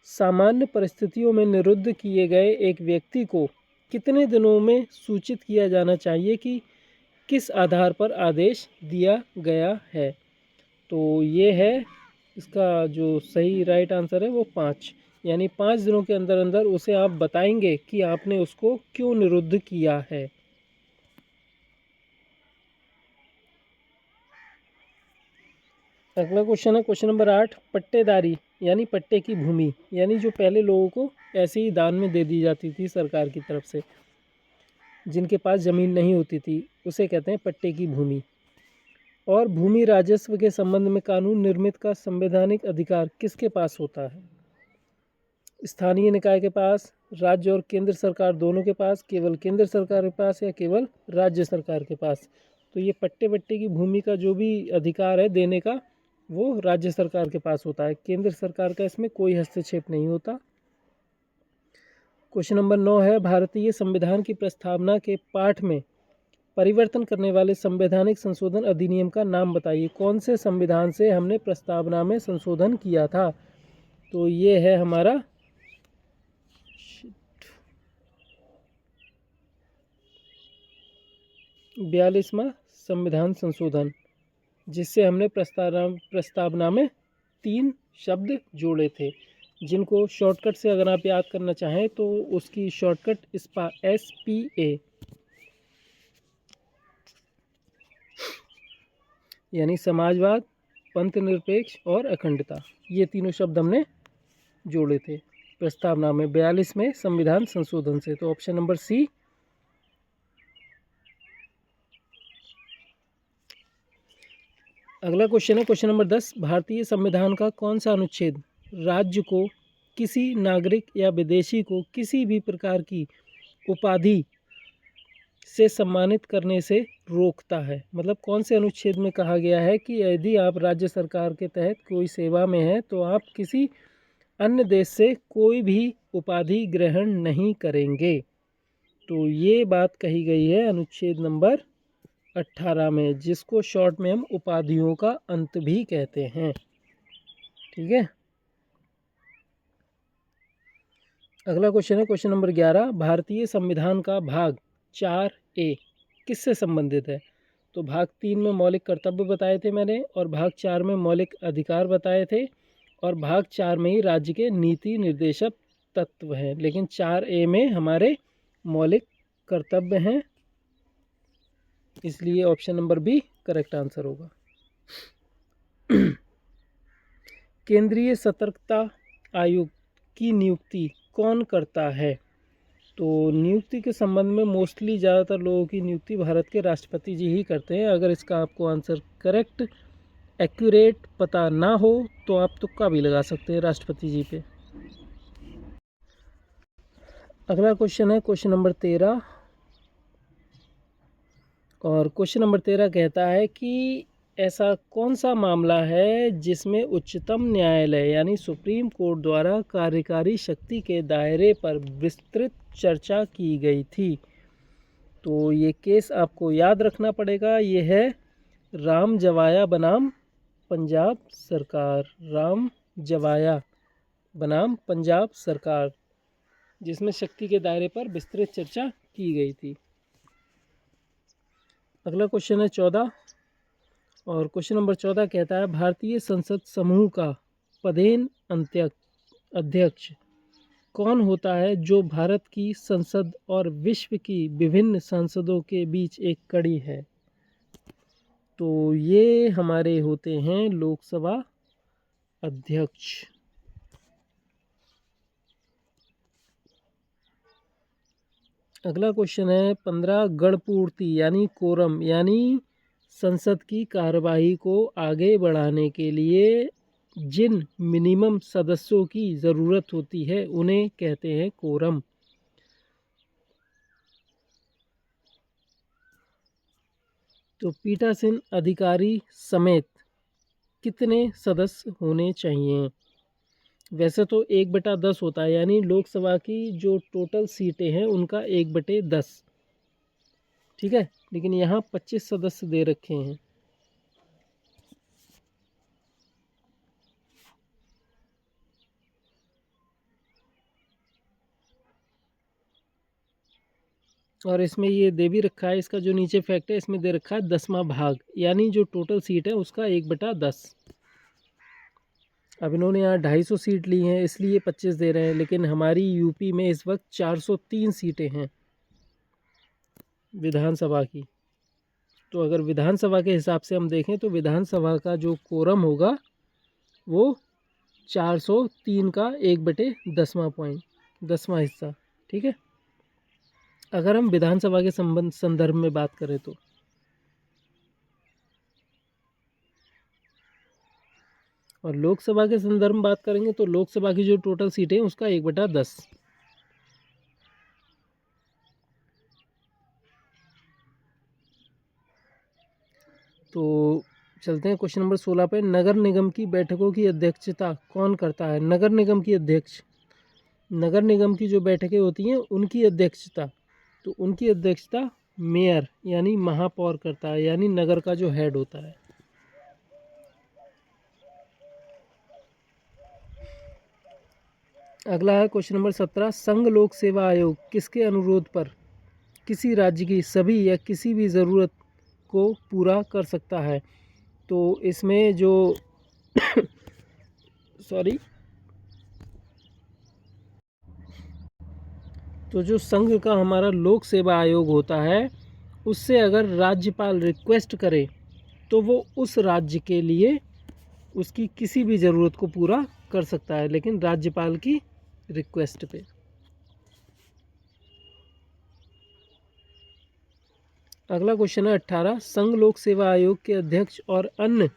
सामान्य परिस्थितियों में निरुद्ध किए गए एक व्यक्ति को कितने दिनों में सूचित किया जाना चाहिए कि किस आधार पर आदेश दिया गया है? तो ये है इसका जो सही राइट आंसर है वो 5, यानी 5 दिनों के अंदर अंदर उसे आप बताएंगे कि आपने उसको क्यों निरुद्ध किया है। अगला क्वेश्चन है क्वेश्चन नंबर 8, पट्टेदारी यानी पट्टे की भूमि, यानी जो पहले लोगों को ऐसे ही दान में दे दी जाती थी सरकार की तरफ से, जिनके पास ज़मीन नहीं होती थी, उसे कहते हैं पट्टे की भूमि। और भूमि राजस्व के संबंध में कानून निर्मित का संवैधानिक अधिकार किसके पास होता है? स्थानीय निकाय के पास, राज्य और केंद्र सरकार दोनों के पास, केवल केंद्र सरकार के पास या केवल राज्य सरकार के पास। तो ये पट्टे बट्टे की भूमि का जो भी अधिकार है देने का वो राज्य सरकार के पास होता है, केंद्र सरकार का इसमें कोई हस्तक्षेप नहीं होता। क्वेश्चन नंबर 9 है, भारतीय संविधान की प्रस्तावना के पाठ में परिवर्तन करने वाले संवैधानिक संशोधन अधिनियम का नाम बताइए। कौन से संविधान से हमने प्रस्तावना में संशोधन किया था? तो ये है हमारा 42वां संविधान संशोधन, जिससे हमने प्रस्तावना में 3 शब्द जोड़े थे, जिनको शॉर्टकट से अगर आप याद करना चाहें तो उसकी शॉर्टकट SPA यानी समाजवाद, पंथ निरपेक्ष और अखंडता, ये तीनों शब्द हमने जोड़े थे प्रस्तावना में 42वें संविधान संशोधन से। तो ऑप्शन नंबर सी। अगला क्वेश्चन है क्वेश्चन नंबर 10, भारतीय संविधान का कौन सा अनुच्छेद राज्य को किसी नागरिक या विदेशी को किसी भी प्रकार की उपाधि से सम्मानित करने से रोकता है? मतलब कौन से अनुच्छेद में कहा गया है कि यदि आप राज्य सरकार के तहत कोई सेवा में हैं तो आप किसी अन्य देश से कोई भी उपाधि ग्रहण नहीं करेंगे? तो ये बात कही गई है अनुच्छेद नंबर 18 में, जिसको शॉर्ट में हम उपाधियों का अंत भी कहते हैं। ठीक है। अगला क्वेश्चन है क्वेश्चन नंबर 11, भारतीय संविधान का भाग 4A किससे संबंधित है? तो भाग 3 में मौलिक कर्तव्य बताए थे मैंने, और भाग 4 में मौलिक अधिकार बताए थे, और भाग 4 में ही राज्य के नीति निर्देशक तत्व हैं, लेकिन 4A में हमारे मौलिक कर्तव्य हैं, इसलिए option number B correct answer होगा। केंद्रीय सतर्कता आयोग की नियुक्ति कौन करता है? तो नियुक्ति के संबंध में मोस्टली ज़्यादातर लोगों की नियुक्ति भारत के राष्ट्रपति जी ही करते हैं। अगर इसका आपको आंसर करेक्ट एक्यूरेट पता ना हो तो आप तुक्का भी लगा सकते हैं राष्ट्रपति जी पे। अगला क्वेश्चन है क्वेश्चन नंबर 13, और क्वेश्चन नंबर 13 कहता है कि ऐसा कौन सा मामला है जिसमें उच्चतम न्यायालय यानी सुप्रीम कोर्ट द्वारा कार्यकारी शक्ति के दायरे पर विस्तृत चर्चा की गई थी? तो ये केस आपको याद रखना पड़ेगा, ये है राम जवाया बनाम पंजाब सरकार, राम जवाया बनाम पंजाब सरकार, जिसमें शक्ति के दायरे पर विस्तृत चर्चा की गई थी। अगला क्वेश्चन है 14, और क्वेश्चन नंबर 14 कहता है भारतीय संसद समूह का पदेन अध्यक्ष कौन होता है जो भारत की संसद और विश्व की विभिन्न संसदों के बीच एक कड़ी है? तो ये हमारे होते हैं लोकसभा अध्यक्ष। अगला क्वेश्चन है 15, गणपूर्ति यानी कोरम यानी संसद की कार्यवाही को आगे बढ़ाने के लिए जिन मिनिमम सदस्यों की ज़रूरत होती है उन्हें कहते हैं कोरम। तो पीठासीन अधिकारी समेत कितने सदस्य होने चाहिए? वैसे तो 1/10 होता है, यानी लोकसभा की जो टोटल सीटें हैं उनका 1/10, ठीक है, लेकिन यहाँ 25 सदस्य दे रखे हैं। और इसमें ये दे भी रखा है, इसका जो नीचे फैक्ट है इसमें दे रखा है 10वां भाग, यानी जो टोटल सीट है उसका 1/10। अब इन्होंने यहाँ 250 सीट ली हैं इसलिए 25 दे रहे हैं, लेकिन हमारी यूपी में इस वक्त 403 सीटें हैं विधानसभा की। तो अगर विधानसभा के हिसाब से हम देखें तो विधानसभा का जो कोरम होगा वो 403 का 1/10वां पॉइंट, 10वां हिस्सा, ठीक है, अगर हम विधानसभा के संदर्भ में बात करें तो। और लोकसभा के संदर्भ में बात करेंगे तो लोकसभा की जो टोटल सीटें उसका 1/10। तो चलते हैं क्वेश्चन नंबर 16 पे। नगर निगम की बैठकों की अध्यक्षता कौन करता है? नगर निगम की अध्यक्ष, नगर निगम की जो बैठकें होती हैं उनकी अध्यक्षता, तो उनकी अध्यक्षता मेयर यानी महापौर करता है, यानी नगर का जो हेड होता है। अगला है क्वेश्चन नंबर 17। संघ लोक सेवा आयोग किसके अनुरोध पर किसी राज्य की सभी या किसी भी ज़रूरत को पूरा कर सकता है? तो इसमें जो सॉरी तो जो संघ का हमारा लोक सेवा आयोग होता है, उससे अगर राज्यपाल रिक्वेस्ट करे तो वो उस राज्य के लिए उसकी किसी भी ज़रूरत को पूरा कर सकता है, लेकिन राज्यपाल की रिक्वेस्ट पे। अगला क्वेश्चन है 18। संघ लोक सेवा आयोग के अध्यक्ष और अन्य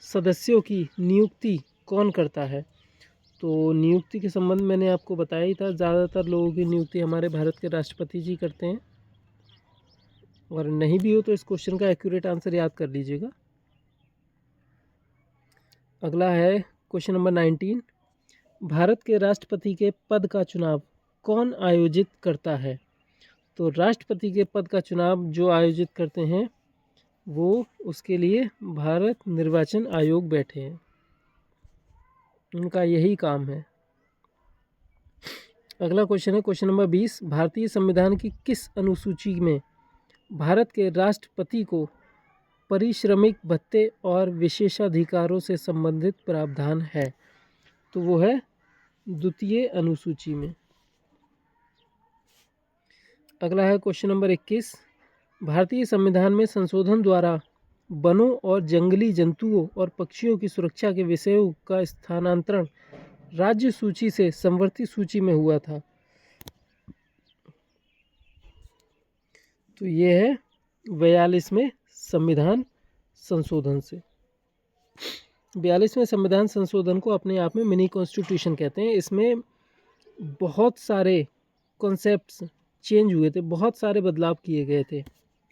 सदस्यों की नियुक्ति कौन करता है? तो नियुक्ति के संबंध में मैंने आपको बताया ही था, ज़्यादातर लोगों की नियुक्ति हमारे भारत के राष्ट्रपति जी करते हैं, और नहीं भी हो तो इस क्वेश्चन का एक्यूरेट आंसर याद कर लीजिएगा। अगला है क्वेश्चन नंबर 19। भारत के राष्ट्रपति के पद का चुनाव कौन आयोजित करता है? तो राष्ट्रपति के पद का चुनाव जो आयोजित करते हैं वो उसके लिए भारत निर्वाचन आयोग बैठे हैं, उनका यही काम है। अगला क्वेश्चन है क्वेश्चन नंबर 20। भारतीय संविधान की किस अनुसूची में भारत के राष्ट्रपति को पारिश्रमिक भत्ते और विशेषाधिकारों से संबंधित प्रावधान है? तो वो है द्वितीय अनुसूची में। अगला है क्वेश्चन नंबर 21। भारतीय संविधान में संशोधन द्वारा वनों और जंगली जंतुओं और पक्षियों की सुरक्षा के विषयों का स्थानांतरण राज्य सूची से संवर्ती सूची में हुआ था। तो ये है 42वें संविधान संशोधन से। 42वें संविधान संशोधन को अपने आप में मिनी कॉन्स्टिट्यूशन कहते हैं। इसमें बहुत सारे कॉन्सेप्ट्स चेंज हुए थे, बहुत सारे बदलाव किए गए थे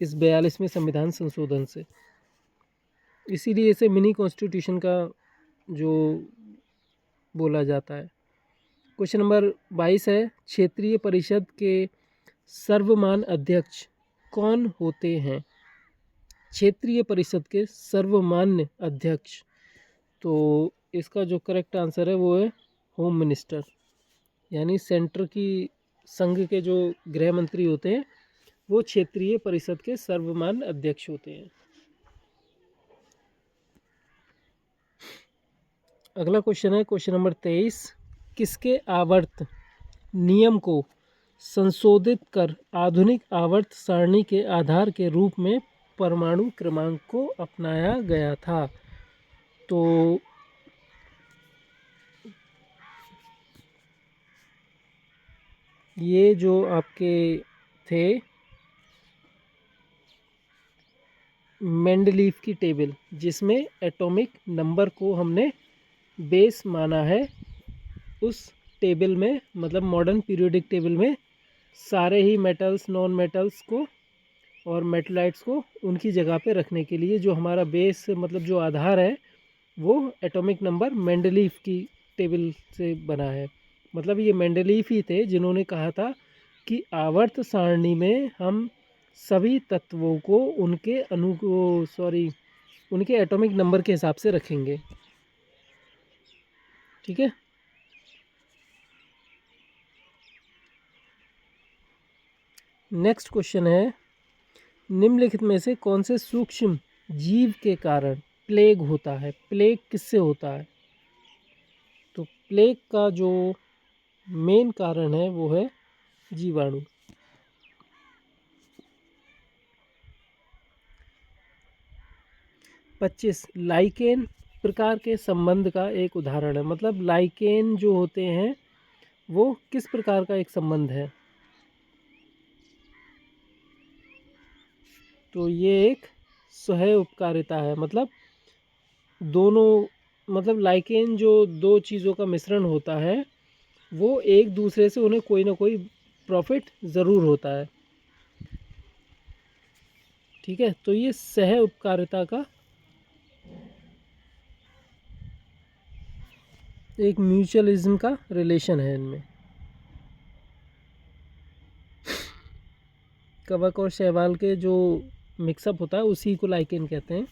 इस 42वें संविधान संशोधन से, इसीलिए इसे मिनी कॉन्स्टिट्यूशन का जो बोला जाता है। क्वेश्चन नंबर 22 है। क्षेत्रीय परिषद के सर्वमान्य अध्यक्ष कौन होते हैं? क्षेत्रीय परिषद के सर्वमान्य अध्यक्ष, तो इसका जो करेक्ट आंसर है वो है होम मिनिस्टर, यानी सेंटर की संघ के जो गृह मंत्री होते हैं वो क्षेत्रीय परिषद के सर्वमान्य अध्यक्ष होते हैं। अगला क्वेश्चन है क्वेश्चन नंबर 23। किसके आवर्त नियम को संशोधित कर आधुनिक आवर्त सारणी के आधार के रूप में परमाणु क्रमांक को अपनाया गया था? तो ये जो आपके थे मेंडलीफ की टेबल, जिसमें एटॉमिक नंबर को हमने बेस माना है, उस टेबल में मतलब मॉडर्न पीरियोडिक टेबल में सारे ही मेटल्स, नॉन मेटल्स को और मेटलाइट्स को उनकी जगह पे रखने के लिए जो हमारा बेस मतलब जो आधार है वो एटॉमिक नंबर मेंडलीफ की टेबल से बना है। मतलब ये मेंडलीफ ही थे जिन्होंने कहा था कि आवर्त सारणी में हम सभी तत्वों को उनके उनके एटॉमिक नंबर के हिसाब से रखेंगे। ठीक है। नेक्स्ट क्वेश्चन है। निम्नलिखित में से कौन से सूक्ष्म जीव के कारण प्लेग होता है? प्लेग किससे होता है? तो प्लेग का जो मेन कारण है वो है जीवाणु। पच्चीस लाइकेन प्रकार के संबंध का एक उदाहरण है। मतलब लाइकेन जो होते हैं वो किस प्रकार का एक संबंध है? तो ये एक सह उपकारिता है। मतलब दोनों मतलब लाइकेन जो दो चीज़ों का मिश्रण होता है वो एक दूसरे से उन्हें कोई ना कोई प्रॉफिट ज़रूर होता है। ठीक है, तो ये सह उपकारिता का एक म्यूचुअलिज्म का रिलेशन है इनमें। कवक और शैवाल के जो मिक्सअप होता है उसी को लाइकेन कहते हैं।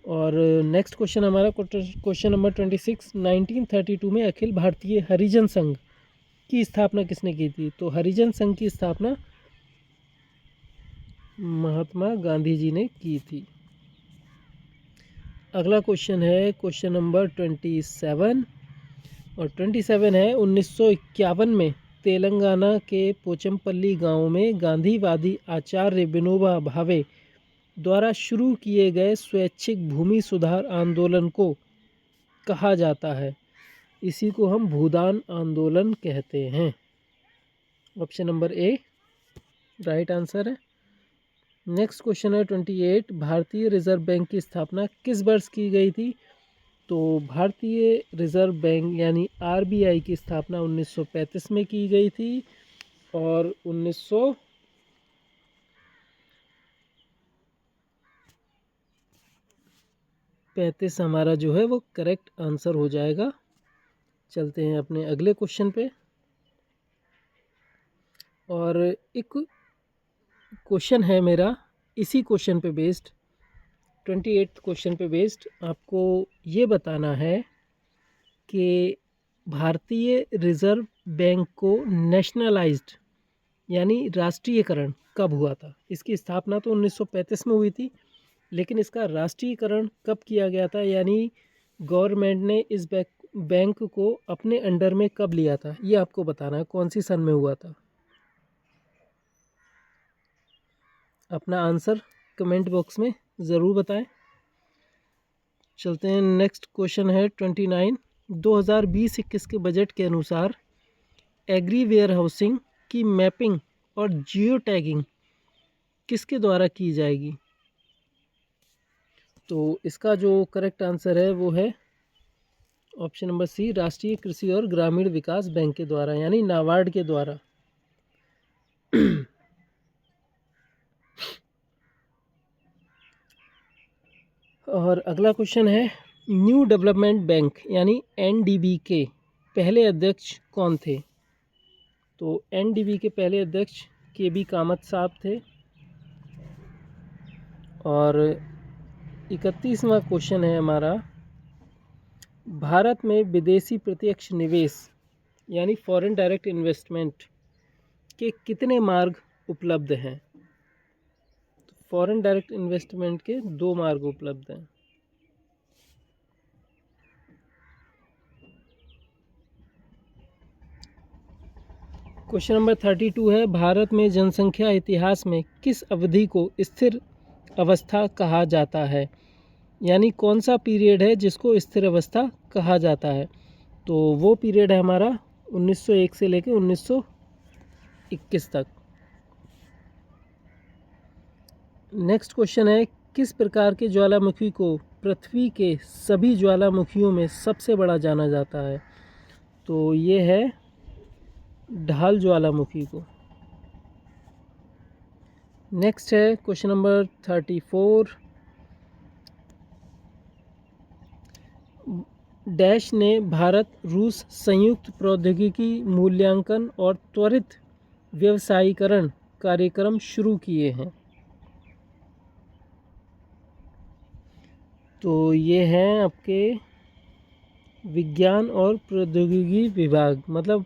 और नेक्स्ट क्वेश्चन हमारा क्वेश्चन नंबर 26, 1932 में अखिल भारतीय हरिजन संघ की स्थापना किसने की थी? तो हरिजन संघ की स्थापना महात्मा गांधी जी ने की थी। अगला क्वेश्चन है क्वेश्चन नंबर 27, और 27 है 1951 में तेलंगाना के पोचमपल्ली गांव में गांधीवादी आचार्य विनोबा भावे द्वारा शुरू किए गए स्वैच्छिक भूमि सुधार आंदोलन को कहा जाता है? इसी को हम भूदान आंदोलन कहते हैं। Option number A right answer है। नेक्स्ट क्वेश्चन है 28, भारतीय रिजर्व बैंक की स्थापना किस वर्ष की गई थी? तो भारतीय रिजर्व बैंक यानी आरबीआई की स्थापना 1935 में की गई थी, और 1935 हमारा जो है वो करेक्ट आंसर हो जाएगा। चलते हैं अपने अगले क्वेश्चन पे, और एक क्वेश्चन है मेरा इसी क्वेश्चन पे बेस्ड, 28 क्वेश्चन पे बेस्ड। आपको ये बताना है कि भारतीय रिजर्व बैंक को नेशनलाइज्ड यानी राष्ट्रीयकरण कब हुआ था? इसकी स्थापना तो 1935 में हुई थी, लेकिन इसका राष्ट्रीयकरण कब किया गया था, यानी गवर्नमेंट ने इस बैंक को अपने अंडर में कब लिया था, ये आपको बताना है कौन सी सन में हुआ था। अपना आंसर कमेंट बॉक्स में ज़रूर बताएं। चलते हैं नेक्स्ट क्वेश्चन है 29, 2020-21 के बजट के अनुसार एग्री वेयर हाउसिंग की मैपिंग और जियो टैगिंग किसके द्वारा की जाएगी? तो इसका जो करेक्ट आंसर है वो है ऑप्शन नंबर सी, राष्ट्रीय कृषि और ग्रामीण विकास बैंक के द्वारा यानी नाबार्ड के द्वारा। और अगला क्वेश्चन है न्यू डेवलपमेंट बैंक यानी एनडीबी के पहले अध्यक्ष कौन थे? तो एनडीबी के पहले अध्यक्ष के बी कामत साहब थे। और 31वां क्वेश्चन है हमारा, भारत में विदेशी प्रत्यक्ष निवेश यानी फॉरेन डायरेक्ट इन्वेस्टमेंट के कितने मार्ग उपलब्ध हैं? तो फॉरेन डायरेक्ट इन्वेस्टमेंट के 2 मार्ग उपलब्ध हैं। क्वेश्चन नंबर 32 है, भारत में जनसंख्या इतिहास में किस अवधि को स्थिर अवस्था कहा जाता है? यानी कौन सा पीरियड है जिसको स्थिर अवस्था कहा जाता है? तो वो पीरियड है हमारा 1901 से लेकर 1921 तक। नेक्स्ट क्वेश्चन है, किस प्रकार के ज्वालामुखी को पृथ्वी के सभी ज्वालामुखियों में सबसे बड़ा जाना जाता है? तो ये है ढाल ज्वालामुखी को। नेक्स्ट है क्वेश्चन नंबर 34, डैश ने भारत रूस संयुक्त प्रौद्योगिकी मूल्यांकन और त्वरित व्यवसायीकरण कार्यक्रम शुरू किए हैं? तो ये हैं आपके विज्ञान और प्रौद्योगिकी विभाग, मतलब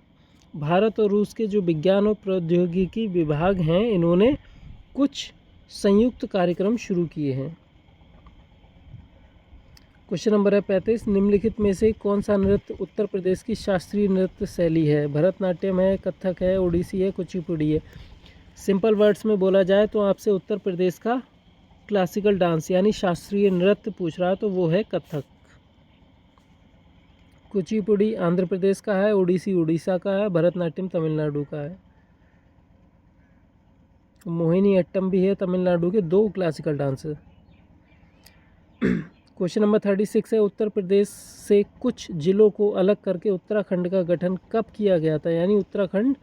भारत और रूस के जो विज्ञान और प्रौद्योगिकी विभाग हैं इन्होंने कुछ संयुक्त कार्यक्रम शुरू किए हैं। क्वेश्चन नंबर है 35, निम्नलिखित में से कौन सा नृत्य उत्तर प्रदेश की शास्त्रीय नृत्य शैली है? भरतनाट्यम है, कथक है, ओडिसी है, कुचिपुड़ी है। सिंपल वर्ड्स में बोला जाए तो आपसे उत्तर प्रदेश का क्लासिकल डांस यानी शास्त्रीय नृत्य पूछ रहा है तो वो है कथक। कुचिपुड़ी आंध्र प्रदेश का है, ओडिसी उड़ीसा का है, भरतनाट्यम तमिलनाडु का है। मोहिनी अट्टम भी है तमिलनाडु के 2 क्लासिकल डांस। क्वेश्चन नंबर 36 है, उत्तर प्रदेश से कुछ जिलों को अलग करके उत्तराखंड का गठन कब किया गया था, यानी उत्तराखंड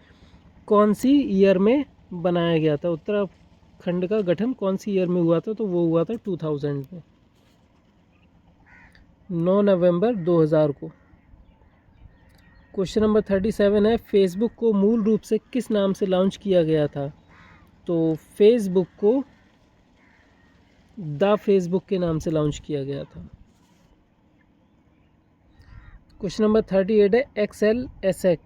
कौन सी ईयर में बनाया गया था, उत्तराखंड का गठन कौन सी ईयर में हुआ था, तो वो हुआ था 2000 में, 9 नवंबर 2000 को। क्वेश्चन नंबर 37 है, फेसबुक को मूल रूप से किस नाम से लॉन्च किया गया था, तो फेसबुक को द फेसबुक के नाम से लॉन्च किया गया था। क्वेश्चन नंबर 38 है, XLSX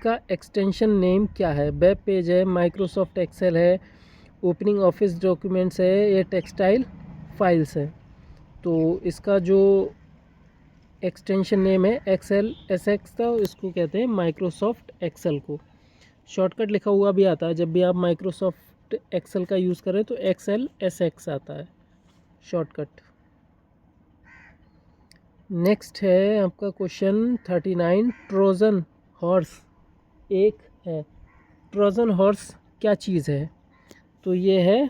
का एक्सटेंशन नेम क्या है, वेब पेज है, माइक्रोसॉफ्ट एक्सेल है, ओपनिंग ऑफिस डॉक्यूमेंट्स है, या टेक्सटाइल फाइल्स है। तो इसका जो एक्सटेंशन नेम है XLSX था, इसको कहते हैं माइक्रोसॉफ्ट एक्सेल को। शॉर्टकट लिखा हुआ भी आता है, जब भी आप माइक्रोसॉफ्ट एक्सेल का यूज़ करें तो XLSX आता है शॉर्टकट। नेक्स्ट है आपका क्वेश्चन 39, ट्रोजन हॉर्स एक है, ट्रोजन हॉर्स क्या चीज़ है, तो ये है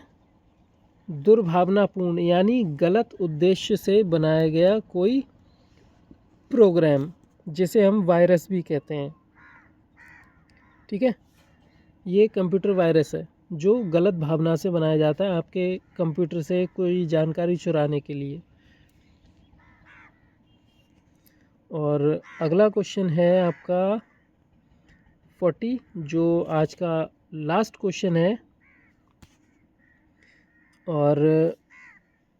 दुर्भावनापूर्ण यानी गलत उद्देश्य से बनाया गया कोई प्रोग्राम, जिसे हम वायरस भी कहते हैं। ठीक है, ये कंप्यूटर वायरस है जो गलत भावना से बनाया जाता है आपके कंप्यूटर से कोई जानकारी चुराने के लिए। और अगला क्वेश्चन है आपका 40, जो आज का लास्ट क्वेश्चन है, और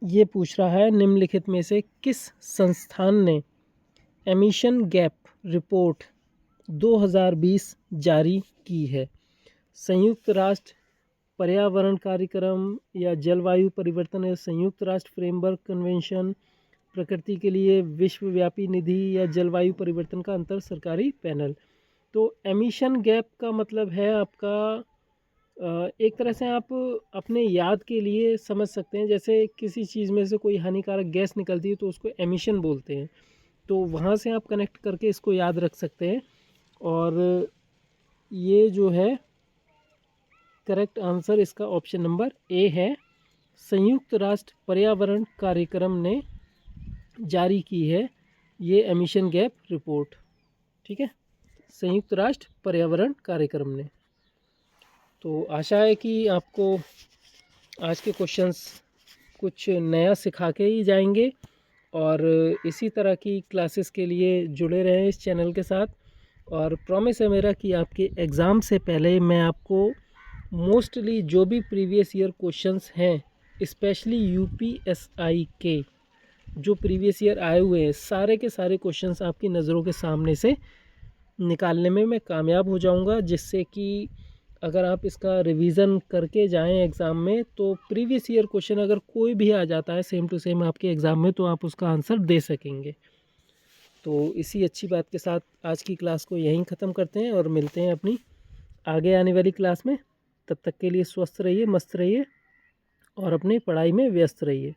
ये पूछ रहा है, निम्नलिखित में से किस संस्थान ने एमिशन गैप रिपोर्ट 2020 जारी की है, संयुक्त राष्ट्र पर्यावरण कार्यक्रम, या जलवायु परिवर्तन, या संयुक्त राष्ट्र फ्रेमवर्क कन्वेंशन, प्रकृति के लिए विश्वव्यापी निधि, या जलवायु परिवर्तन का अंतर सरकारी पैनल। तो एमिशन गैप का मतलब है आपका एक तरह से आप अपने याद के लिए समझ सकते हैं, जैसे किसी चीज़ में से कोई हानिकारक गैस निकलती है तो उसको एमिशन बोलते हैं, तो वहाँ से आप कनेक्ट करके इसको याद रख सकते हैं। और ये जो है करेक्ट आंसर इसका ऑप्शन नंबर ए है, संयुक्त राष्ट्र पर्यावरण कार्यक्रम ने जारी की है ये एमिशन गैप रिपोर्ट। ठीक है, संयुक्त राष्ट्र पर्यावरण कार्यक्रम ने। तो आशा है कि आपको आज के क्वेश्चंस कुछ नया सिखा के ही जाएंगे, और इसी तरह की क्लासेस के लिए जुड़े रहें इस चैनल के साथ। और प्रॉमिस है मेरा कि आपके एग्ज़ाम से पहले मैं आपको मोस्टली जो भी प्रीवियस ईयर क्वेश्चंस हैं, स्पेशली UPSI के जो प्रीवियस ईयर आए हुए हैं, सारे के सारे क्वेश्चंस आपकी नज़रों के सामने से निकालने में मैं कामयाब हो जाऊंगा, जिससे कि अगर आप इसका रिवीजन करके जाएं एग्ज़ाम में, तो प्रीवियस ईयर क्वेश्चन अगर कोई भी आ जाता है सेम टू सेम आपके एग्ज़ाम में, तो आप उसका आंसर दे सकेंगे। तो इसी अच्छी बात के साथ आज की क्लास को यहीं ख़त्म करते हैं, और मिलते हैं अपनी आगे आने वाली क्लास में। तब तक के लिए स्वस्थ रहिए, मस्त रहिए, और अपनी पढ़ाई में व्यस्त रहिए।